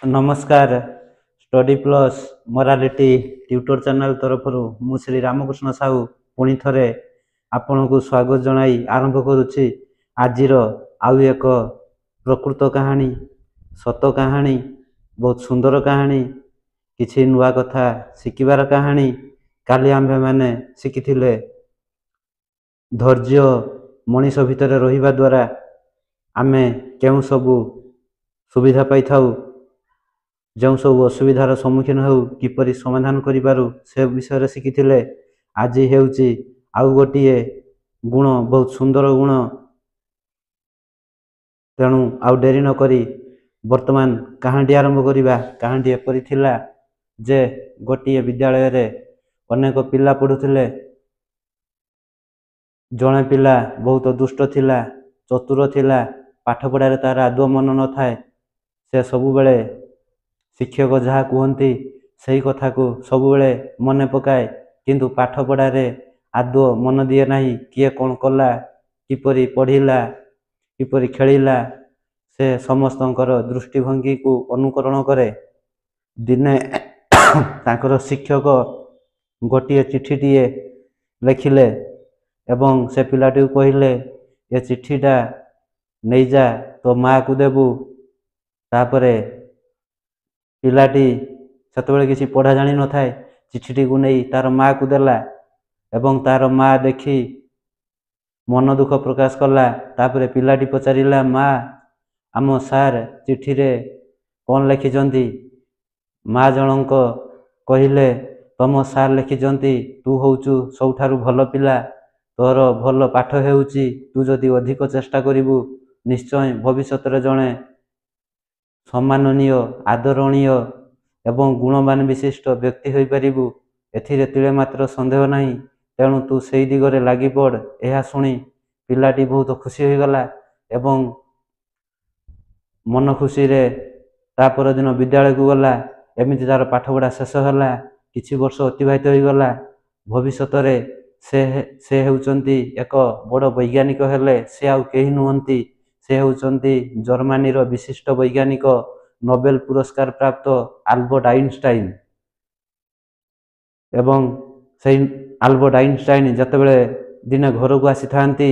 नमस्कार। Study plus morality tutor channel तरफ मु श्री रामकृष्ण साहू पुणी थे आपण को स्वागत जनाई आरंभ करुच्ची। आज आउ एक प्रकृत कहानी, सत कहानी, बहुत सुंदर कहानी, किसी नुआ कथा शिखिबार कहानी। काली आंभे माने शिखिथिले धैर्य मनीष भितर रहिबा द्वारा आमे केउ सबु सुविधा पाई थाउ, जो सब असुविधार सम्मुखीन हो किपरि समाधान करिबारु से विषय शिखिथिले। आज हेउची आउ गोटिए गुण, बहुत सुंदर गुण। तेणु आउ डेरी न करी वर्तमान कहानी आरंभ करिबा। कहानी एपरि थिला जे गोटिए विद्यालय रे अनेक पिला पढुथिले। जणे पिला बहुत दुष्ट थिला, चतुर थिला, पाठ पढ़ारे तार आदौ मन न थाए। से सबु बेले शिक्षक जहाँ कहती से कथा को सबु बेले मन पकाए, किंतु पाठ पढ़ारे आदौ मन दिए नहीं। किए कौन कला, किपरि पढ़िला, किपरि खेलिला, से समस्तंकर दृष्टिभंगी को अनुकरण करे। दिने तांकर शिक्षक गोटिए चिठीटीए लिखिले एवं से पिलाटी को कहले, ये चिठीटा नहीं जा तो माँ को देबू। तापरे पिलाटी सेतबेले किसी पढ़ा जानी न थाए, चिठीटी को नहीं तार माँ को देला एवं तार माँ देखी मन दुख प्रकाश कला। तापरे पिलाटी पचारिला, माँ आम सार चिठी रे कौन लिखिचंती? माँ जनक कहले, तम सार लिखिचंती तू होचु सबठारु भल पिला, तोर भल पाठ हेउची, तू जदि अधिक चेष्टा करिबु निश्चय भविष्यत रे जणे सम्माननीय, आदरणीय एवं गुणवान विशिष्ट व्यक्ति होई परिबु। एथिरे तिले मात्र संदेह नहीं। तेणु तू सेई दिगरे लागि पड़। यह शुणी पिलाटी बहुत खुशी हो गला एवं मन खुशी रे तापर दिन विद्यालय को गला। एमिति तार पाठ पढ़ा शेष होला। किछि वर्ष अतिबाहित हो गला। भविष्यत रे से हेउचंती एक बड़ वैज्ञानिक हेले। से आउ केही नुहंती, से हेउचंती जर्मनी रो विशिष्ट वैज्ञानिक, नोबेल पुरस्कार प्राप्त आल्बर्ट आइंस्टाइन। एवं से आल्बर्ट आइंस्टाइन जतबेले दिने घर को आसी थांती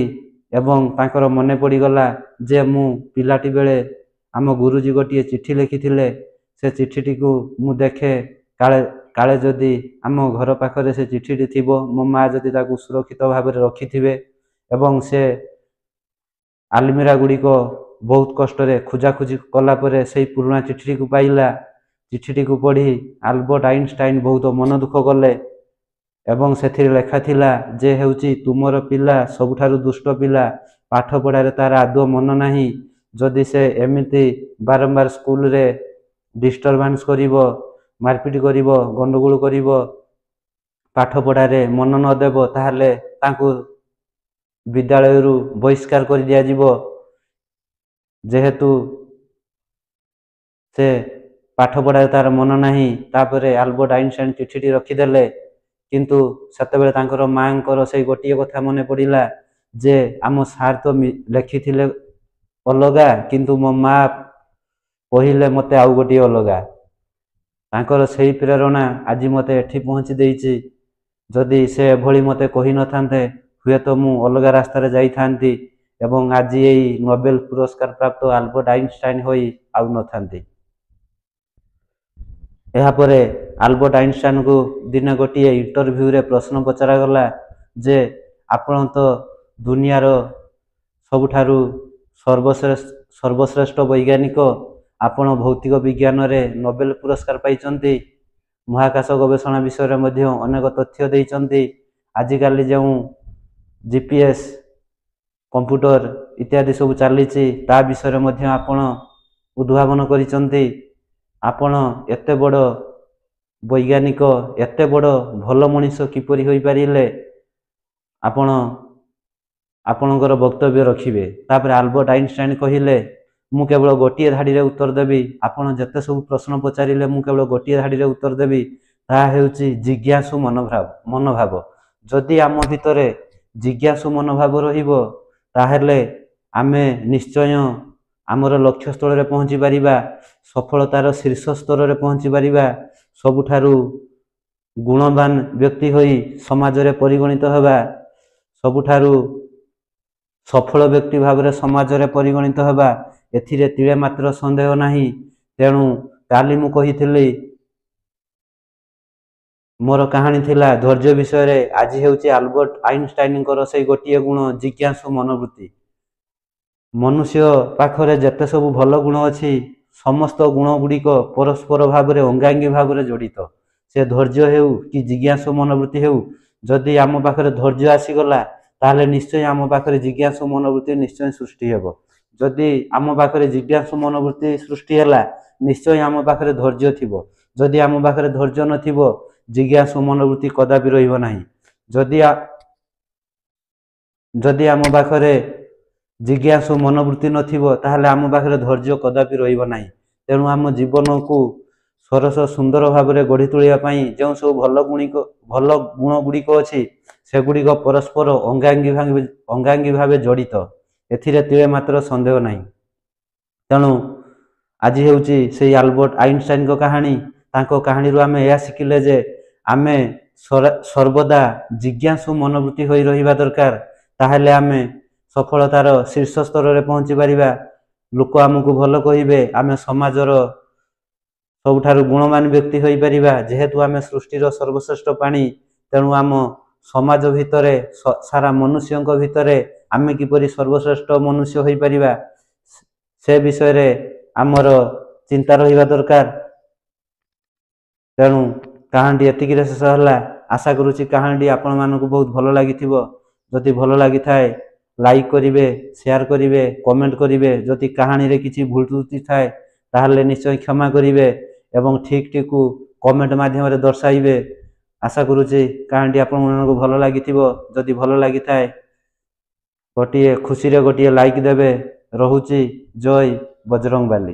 एवं तांकर मने पड़ी गला जे मु पिलाटी बेले आम गुरुजी गोटिए चिठी लिखिथिले। से चिठीटी को मु देखे, काले काले जदि आम घर पाखरे से चिठीटी थिबो, मो माँ जदि ताकू सुरक्षित भाव में रखिथिबे। एवं से आलमीरा गुड़ी को बहुत कष्ट रे खोजाखोजी कला परे से पुराना चिठी को पाइला। चिठीटी को पढ़ी आल्बर्ट आइंस्टाइन बहुत मन दुख कले एवं से लेखा थिला जे हेउची तुमर पिला सबुठारु दुष्ट पिला, पाठ पढ़ारे तार आदौ मन नाही। जदि से एमिति बारंबार स्कूल रे डिस्टर्बांस करिवो, मारपिट करिवो, गंडगोल करिवो, पाठ पढ़ारे मन न देबो, ताहले तांकु विद्यालय रु बहिष्कार कर दिया जिवो। जेहेतु से पाठ पढ़ारे तार मन नाही। तापरे आल्बर्ट आइंस्टाइन चिठीटी रखिदेले। किंतु सेतेबेले तांकर मांकर से गोटिए कथा मने पड़िला जे आम सार तो लिखिथिले अलगा, किंतु मो माँ कहिले मते आउ गोटिए अलगा। तांकर सेही प्रेरणा आज मते एठी पहुंची देइछि। जदि से भली मते कहि न थांते हुए तो मु अलगा रास्ता रे जाई थांती एवं आज यही नोबेल पुरस्कार प्राप्त आल्बर्ट आइंस्टाइन होई आउ न थांती। एहा परे आल्बर्ट आइंस्टाइन को दिन गोटिए इंटरव्यू रे प्रश्न पचरा गला जे आपण तो दुनियार सबुठारु सर्वश्रेष्ठ वैज्ञानिक, आपण भौतिक विज्ञान रे नोबेल पुरस्कार पाइचंती, महाकाश गवेषणा विषय रे मध्य अनेक तथ्य देइचंती। आजिकाली जो जीपीएस, कंप्यूटर इत्यादि सब चली ता विषय मध्य आपण उद्भावन करिचंती। आपण एते बड़ वैज्ञानिक, एते बड़ भल मनीष किपरि होई पारिले, आपण आपणकर वक्तव्य रखिबे। तापर आल्बर्ट आइंस्टाइन कहिले, मु केवल गोटिए धाड़ी रे उत्तर देबी। आपण जते सब प्रश्न पचारिले मु केवल गोटिए धाड़ी रे उत्तर देबी। ता हेउची जिज्ञासु मनोभाव। जदि आम भितरे जिज्ञासु मनोभाव रहिबो, ताहेले आमे निश्चय ଆମର ଲକ୍ଷ୍ୟ ସ୍ଥଳରେ ପହଞ୍ଚି ପାରିବା, ସଫଳତାର ଶୀର୍ଷ ସ୍ତରରେ ପହଞ୍ଚି ପାରିବା, ସବୁଠାରୁ ଗୁଣବାନ ବ୍ୟକ୍ତି ହୋଇ ସମାଜରେ ପରିଗଣିତ ହେବା, ସବୁଠାରୁ ସଫଳ ବ୍ୟକ୍ତି ଭାବରେ ସମାଜରେ ପରିଗଣିତ ହେବା, ଏଥିରେ ତିଳେ ମାତ୍ର ସନ୍ଦେହ ନାହିଁ। ତେଣୁ କାଲି ମୁଁ କହିଥିଲି ମୋର କାହାଣୀ ଥିଲା ଧୈର୍ଯ୍ୟ ବିଷୟରେ, ଆଜି ହେଉଛି ଆଲବର୍ଟ ଆଇନଷ୍ଟାଇନଙ୍କର ସେଇ ଗୋଟିଏ ଗୁଣ, ଜିଜ୍ଞାସୁ ମନୋବୃତ୍ତି। ମନୁଷ୍ୟ ପାଖରେ ଯେତେ ସବୁ ଭଲ ଗୁଣ ଅଛି, ସମସ୍ତ ଗୁଣ ଗୁଡ଼ିକ ପରସ୍ପର ଭାବରେ ଅଙ୍ଗାଙ୍ଗୀ ଭାବରେ ଜଡ଼ିତ। ସେ ଧୈର୍ଯ୍ୟ ହେଉ କି ଜିଜ୍ଞାସୁ ମନୋବୃତ୍ତି ହେଉ, ଯଦି ଆମ ପାଖରେ ଧୈର୍ଯ୍ୟ ଆସିଗଲା ତାହେଲେ ନିଶ୍ଚୟ ଆମ ପାଖରେ ଜିଜ୍ଞାସୁ ମନୋବୃତ୍ତି ନିଶ୍ଚୟ ସୃଷ୍ଟି ହେବ। ଯଦି ଆମ ପାଖରେ ଜିଜ୍ଞାସୁ ମନୋବୃତ୍ତି ସୃଷ୍ଟି ହେଲା, ନିଶ୍ଚୟ ଆମ ପାଖରେ ଧୈର୍ଯ୍ୟ ଥିବ। ଯଦି ଆମ ପାଖରେ ଧୈର୍ଯ୍ୟ ନଥିବ, ଜିଜ୍ଞାସୁ ମନୋବୃତ୍ତି କଦାପି ରହିବ ନାହିଁ। ଯଦି ଆମ ପାଖରେ ଜିଜ୍ଞାସୁ ମନୋବୃତ୍ତି ନଥିବ, ତାହେଲେ ଆମ ପାଖରେ ଧୈର୍ଯ୍ୟ କଦାପି ରହିବ ନାହିଁ। ତେଣୁ ଆମ ଜୀବନକୁ ସରସ ସୁନ୍ଦର ଭାବରେ ଗଢ଼ି ତୋଳିବା ପାଇଁ ଯେଉଁ ସବୁ ଭଲ ଗୁଣ ଗୁଡ଼ିକ ଅଛି, ସେଗୁଡ଼ିକ ପରସ୍ପର ଅଙ୍ଗାଙ୍ଗୀ ଭାବେ ଜଡ଼ିତ, ଏଥିରେ ତିଳେ ମାତ୍ର ସନ୍ଦେହ ନାହିଁ। ତେଣୁ ଆଜି ହେଉଛି ସେଇ ଆଲବର୍ଟ ଆଇନଷ୍ଟାଇନଙ୍କ କାହାଣୀ। ତାଙ୍କ କାହାଣୀରୁ ଆମେ ଏହା ଶିଖିଲେ ଯେ ଆମେ ସର୍ବଦା ଜିଜ୍ଞାସୁ ମନୋବୃତ୍ତି ହୋଇ ରହିବା ଦରକାର। ତାହେଲେ ଆମେ ସଫଳତାର ଶୀର୍ଷ ସ୍ତରରେ ପହଞ୍ଚି ପାରିବା। ଲୋକ ଆମକୁ ଭଲ କହିବେ, ଆମେ ସମାଜର ସବୁଠାରୁ ଗୁଣମାନ ବ୍ୟକ୍ତି ହୋଇପାରିବା। ଯେହେତୁ ଆମେ ସୃଷ୍ଟିର ସର୍ବଶ୍ରେଷ୍ଠ ପ୍ରାଣୀ, ତେଣୁ ଆମ ସମାଜ ଭିତରେ, ସାରା ମନୁଷ୍ୟଙ୍କ ଭିତରେ ଆମେ କିପରି ସର୍ବଶ୍ରେଷ୍ଠ ମନୁଷ୍ୟ ହୋଇପାରିବା, ସେ ବିଷୟରେ ଆମର ଚିନ୍ତା ରହିବା ଦରକାର। ତେଣୁ କାହାଣୀଟି ଏତିକିରେ ଶେଷ ହେଲା। ଆଶା କରୁଛି କାହାଣୀଟି ଆପଣମାନଙ୍କୁ ବହୁତ ଭଲ ଲାଗିଥିବ। ଯଦି ଭଲ ଲାଗିଥାଏ ଲାଇକ୍ କରିବେ, ସେୟାର କରିବେ, କମେଣ୍ଟ କରିବେ। ଯଦି କାହାଣୀରେ କିଛି ଭୁଲ ତ୍ରୁଟି ଥାଏ ତାହେଲେ ନିଶ୍ଚୟ କ୍ଷମା କରିବେ ଏବଂ ଠିକ୍ଟିକୁ କମେଣ୍ଟ ମାଧ୍ୟମରେ ଦର୍ଶାଇବେ। ଆଶା କରୁଛି କାହାଣୀଟି ଆପଣମାନଙ୍କୁ ଭଲ ଲାଗିଥିବ। ଯଦି ଭଲ ଲାଗିଥାଏ ଖୁସିରେ ଗୋଟିଏ ଲାଇକ୍ ଦେବେ। ରହୁଛି। ଜୟ ବଜରଙ୍ଗବାଲି।